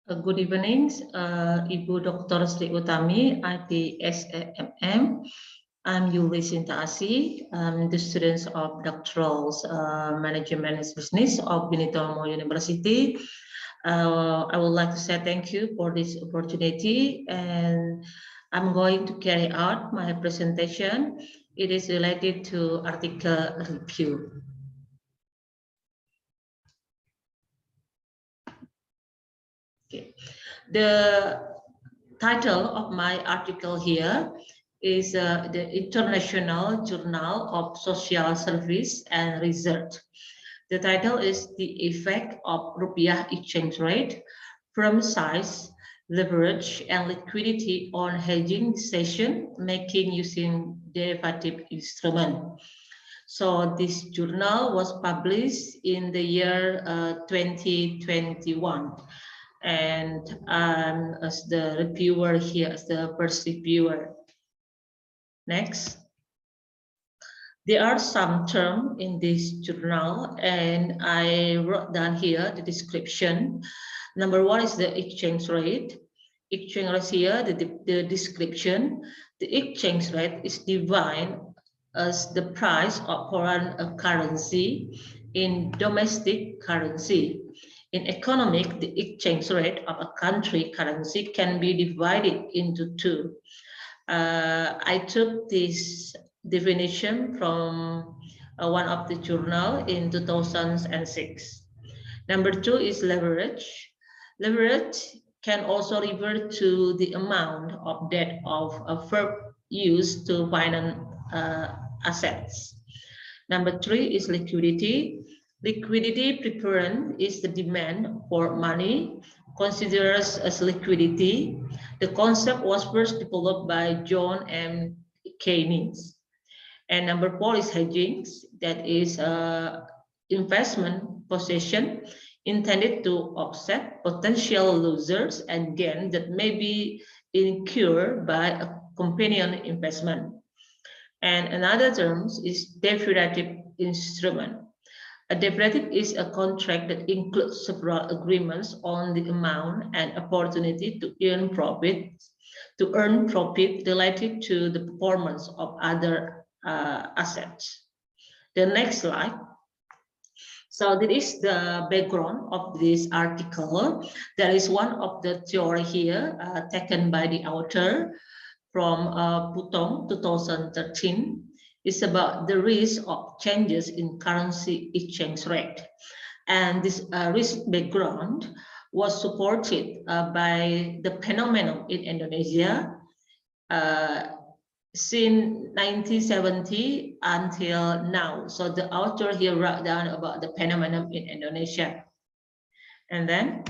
Good evening, Ibu Dr. Sri Utami, ID SMM. I'm Yuli Sintha. I'm the student of doctoral management business of Benitomo University. I would like to say thank you for this opportunity, and I'm going to carry out my presentation. It is related to article review. Okay. The title of my article here is the International Journal of Social Service and Research. The title is The Effect of Rupiah Exchange Rate, Firm Size, Leverage, and Liquidity on Hedging Decision Making Using Derivative Instrument. So this journal was published in the year 2021. And as the reviewer here, as the first reviewer. Next. There are some terms in this journal, and I wrote down here the description. Number one is the exchange rate. Exchange rate here, the description. The exchange rate is defined as the price of foreign currency in domestic currency. In economic, the exchange rate of a country currency can be divided into two. I took this definition from one of the journal in 2006. Number two is leverage. Leverage can also refer to the amount of debt of a firm used to finance assets. Number three is liquidity. Liquidity preference is the demand for money considered as liquidity. The concept was first developed by John M. Keynes. And number four is hedging. That is investment position intended to offset potential losers and gain that may be incurred by a companion investment. And another term is derivative instrument. A derivative is a contract that includes several agreements on the amount and opportunity to earn profit related to the performance of other assets. The next slide. So this is the background of this article. There is one of the theory here taken by the author from Putong 2013. Is about the risk of changes in currency exchange rate. And this risk background was supported by the phenomenon in Indonesia since 1970 until now. So the author here wrote down about the phenomenon in Indonesia. And then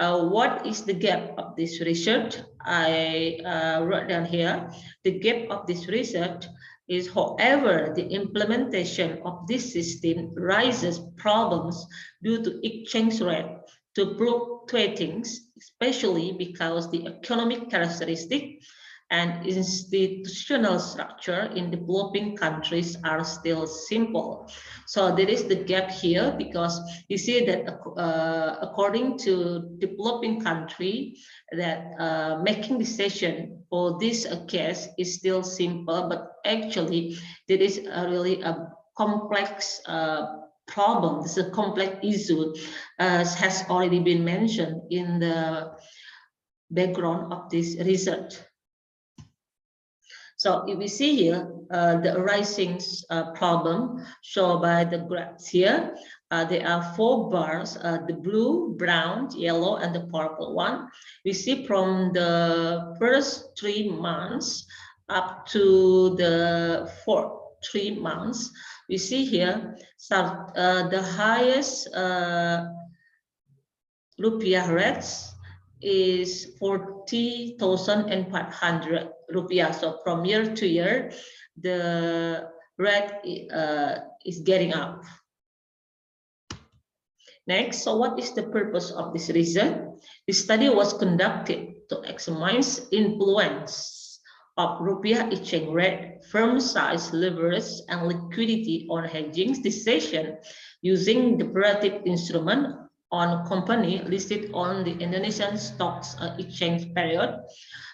what is the gap of this research? I wrote down here, the gap of this research is, however, the implementation of this system raises problems due to exchange rate to fluctuating, especially because the economic characteristic and institutional structure in developing countries are still simple. So there is the gap here because you see that according to developing country, that making decision for this case is still simple, but actually there is really a complex problem. This is a complex issue, as has already been mentioned in the background of this research. So if we see here, the arising problem shown by the graphs here, there are 4 bars, the blue, brown, yellow, and the purple one. We see from the first 3 months up to the fourth 3 months, we see here the highest rupiah rates is 40,500 rupiah. So from year to year, the rate is getting up. Next, so what is the purpose of this research? This study was conducted to examine influence of rupiah exchange rate, firm size, leverage, and liquidity on hedging decision using derivative instrument on company listed on the Indonesian stocks exchange period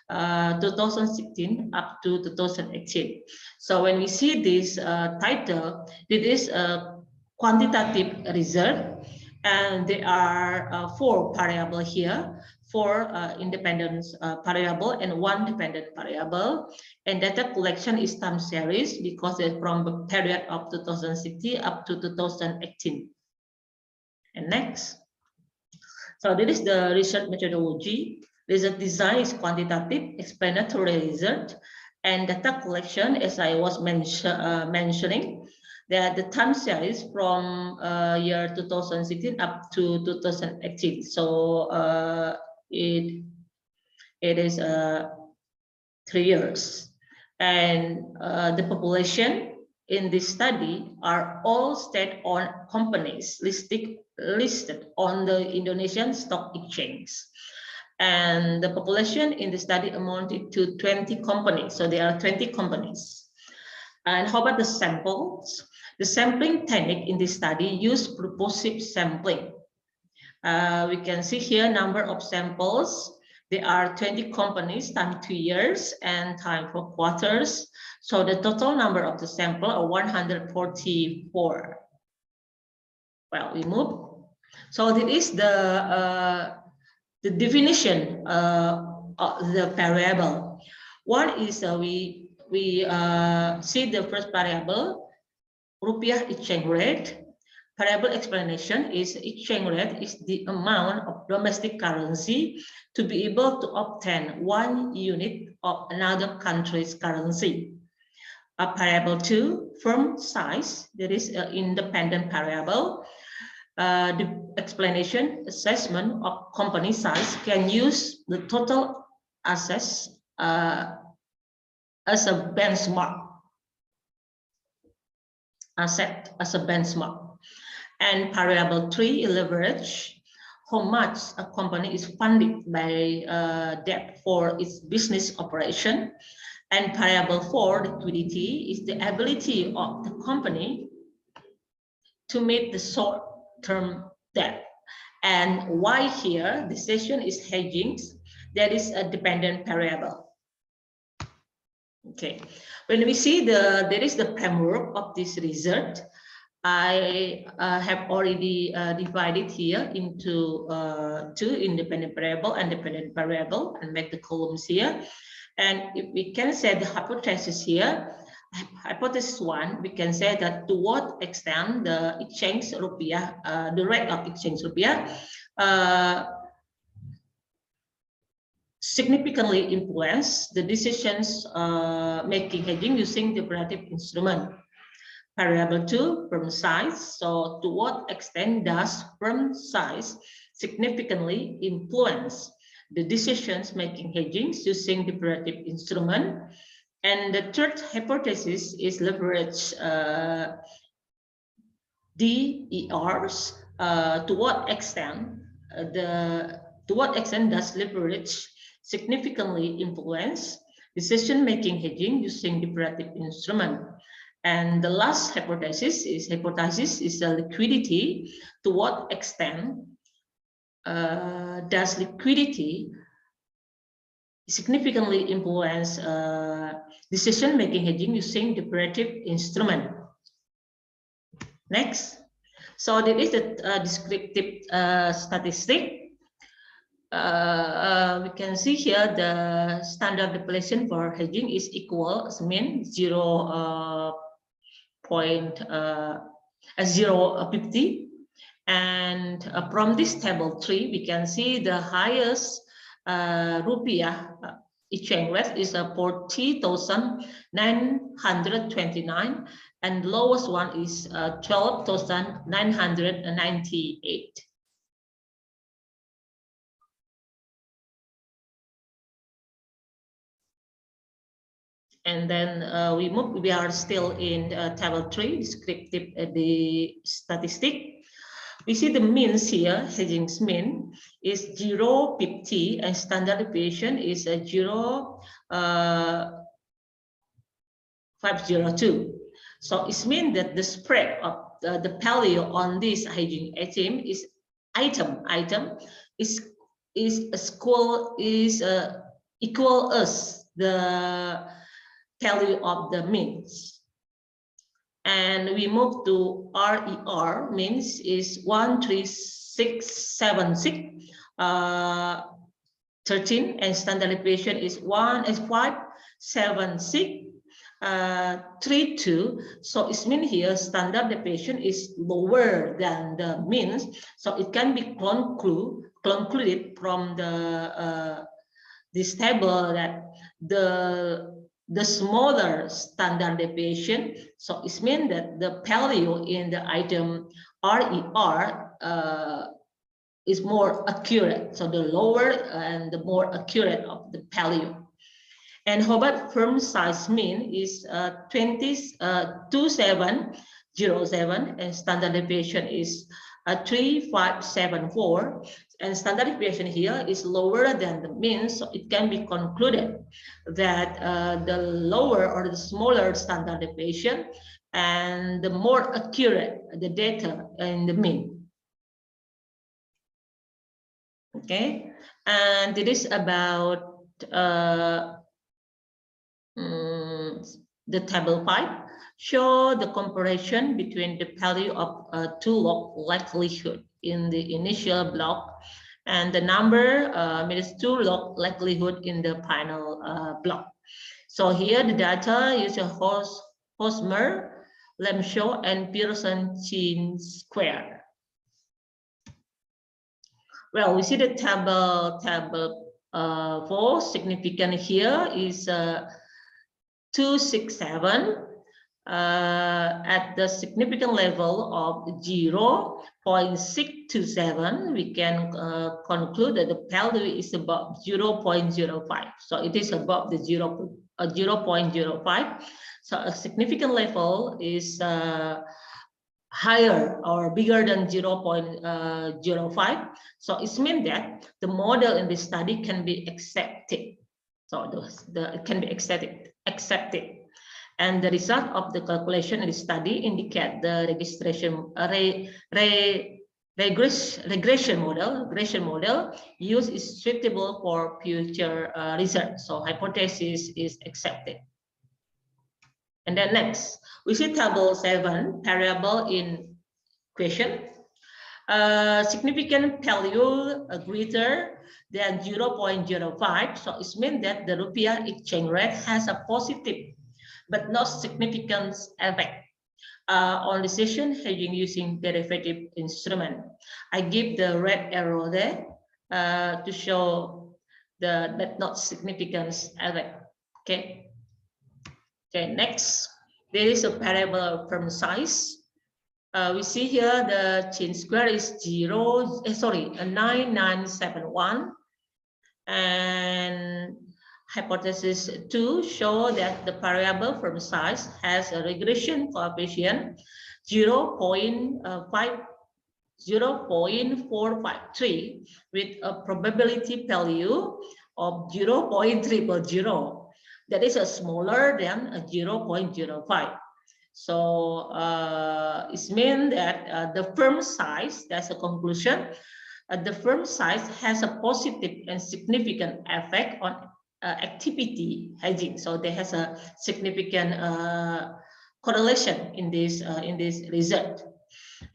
2016 up to 2018. So when we see this title, it is a quantitative result, and there are 4 variables here, 4 independent variable and 1 dependent variable. And data collection is time series because it's from the period of 2016 up to 2018. And next. So this is the research methodology. Result design is quantitative, explanatory result, and data collection, as I was mentioning, that the time series from year 2016 up to 2018. So it is 3 years, and the population in this study are all state-owned companies listed on the Indonesian Stock Exchange. And the population in the study amounted to 20 companies. So there are 20 companies. And how about the samples? The sampling technique in this study used purposive sampling. We can see here number of samples. There are 20 companies times 2 years and time 4 quarters. So the total number of the sample are 144. Well, we move. So this is the definition of the variable. One is we see the first variable, rupiah exchange rate. Variable explanation is exchange rate is the amount of domestic currency to be able to obtain 1 unit of another country's currency. A variable 2, firm size, that is an independent variable. The explanation assessment of company size can use the total assets as a benchmark. Asset as a benchmark. And variable 3, leverage, how much a company is funded by debt for its business operation. And variable 4, liquidity, is the ability of the company to meet the short-term debt. And why here, the session is hedging, that is a dependent variable. Okay, when we see there is the framework of this result, I have already divided here into 2 independent variable and dependent variable and make the columns here. And if we can say the hypothesis here, hypothesis 1, we can say that to what extent the exchange rupiah, the rate of exchange rupiah significantly influence the decisions making hedging using derivative instrument. Variable 2, firm size. So to what extent does firm size significantly influence the decisions making hedging using derivative instrument? And the third hypothesis is leverage DERs. To what extent does leverage significantly influence decision making hedging using derivative instrument? And the last hypothesis is liquidity. To what extent does liquidity significantly influence decision-making hedging using derivative instrument? Next. So this is the descriptive statistic. We can see here the standard deviation for hedging is equal as mean 0.050, and from this table 3 we can see the highest rupiah exchange rate is 40,929 and lowest one is 12,998. And then we are still in table 3, descriptive the statistic. We see the means here, hedging mean is 0.50 and standard deviation is 0.502. So it means that the spread of the value on this hedging item is item is equal as the value of the means. And we move to RER, means is 13676 13, and standard deviation is 576 32. So it means here standard deviation is lower than the means. So it can be concluded from the this table that the smaller standard deviation, so it means that the value in the item RER is more accurate. So the lower and the more accurate of the value. And how about firm size mean is 2707, and standard deviation is 3574, and standard deviation here is lower than the mean, so it can be concluded that the lower or the smaller standard deviation and the more accurate the data in the mean. Okay, and it is about the table 5 show the comparison between the value of two log likelihood in the initial block and the number means two log likelihood in the final block. So here the data is a Hosmer, Lemshaw, and Pearson Chin square. Well, we see the table 4 significant here is 267 at the significant level of 0.627. We can conclude that the value is above 0.05. So it is above the 0.05. So a significant level is higher or bigger than 0.05. So it means that the model in this study can be accepted. So it can be accepted. And the result of the calculation in the study indicate the regression model used is suitable for future research. So hypothesis is accepted. And then next, we see table 7, variable in question. Significant value greater than 0.05. So it means that the rupiah exchange rate has a positive but not significant effect on decision hedging using derivative instrument. I give the red arrow there to show the but not significant effect. Okay. Okay, next, there is a variable firm size. We see here the chin square is 9971, and hypothesis 2 show that the variable firm size has a regression coefficient 0.453 with a probability value of 0.000. That is a smaller than a 0.05. So it means that the firm size, that's a conclusion, the firm size has a positive and significant effect on activity hedging. So there has a significant correlation in this result.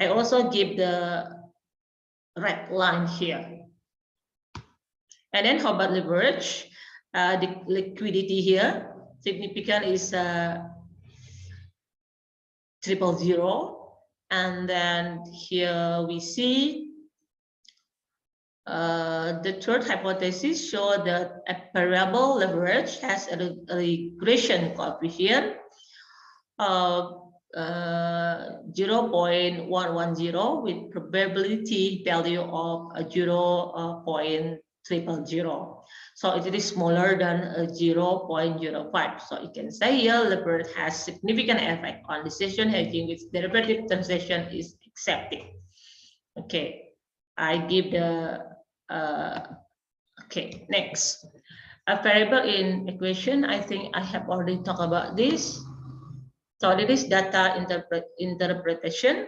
I also give the red line here. And then how about leverage? The liquidity here, significant is 000. And then here we see the third hypothesis show that a variable leverage has a regression coefficient of 0.110 with probability value of 0.000. So it is smaller than 0.05. So you can say here leverage has significant effect on decision hedging with derivative transaction is accepted. Okay, I give the okay, next. A variable in equation, I think I have already talked about this. So this is data interpretation.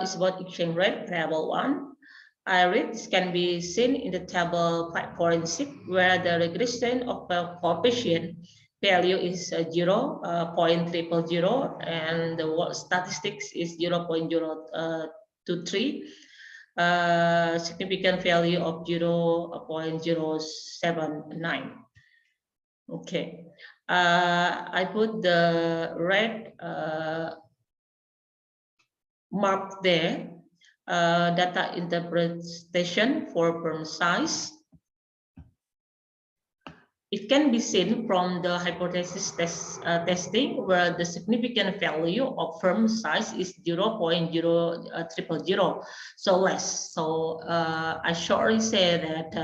is about exchange rate, variable 1. This can be seen in the table 5.6, where the regression of the coefficient value is 0.000, and the statistics is 0.023. Significant value of 0.079. Okay, I put the red mark there. Data interpretation for firm size. It can be seen from the hypothesis testing, where the significant value of firm size is 0.000, so less. So I shortly say that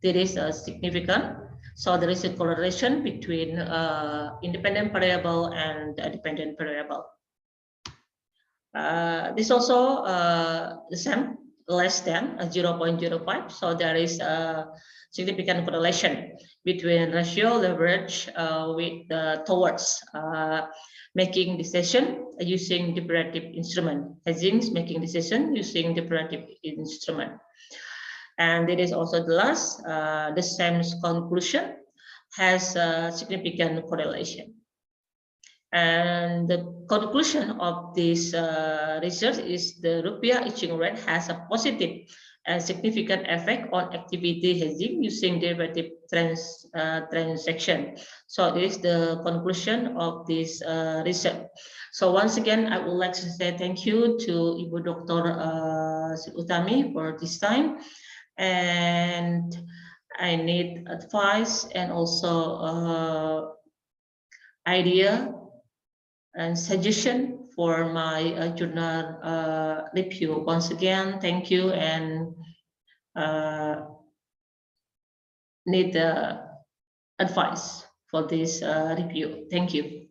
there is a significant. So there is a correlation between independent variable and dependent variable. This also the same, less than 0.05. So there is a significant correlation between ratio leverage with towards making decision using derivative instrument, hedging making decision using derivative instrument. And it is also the last, the same conclusion has a significant correlation. And the conclusion of this research is the rupiah exchange rate has a positive and significant effect on activity hedging using derivative transaction. So this is the conclusion of this research. So once again, I would like to say thank you to Ibu Dr. Utami for this time. And I need advice and also idea and suggestion for my journal review. Once again, thank you, and need advice for this review. Thank you.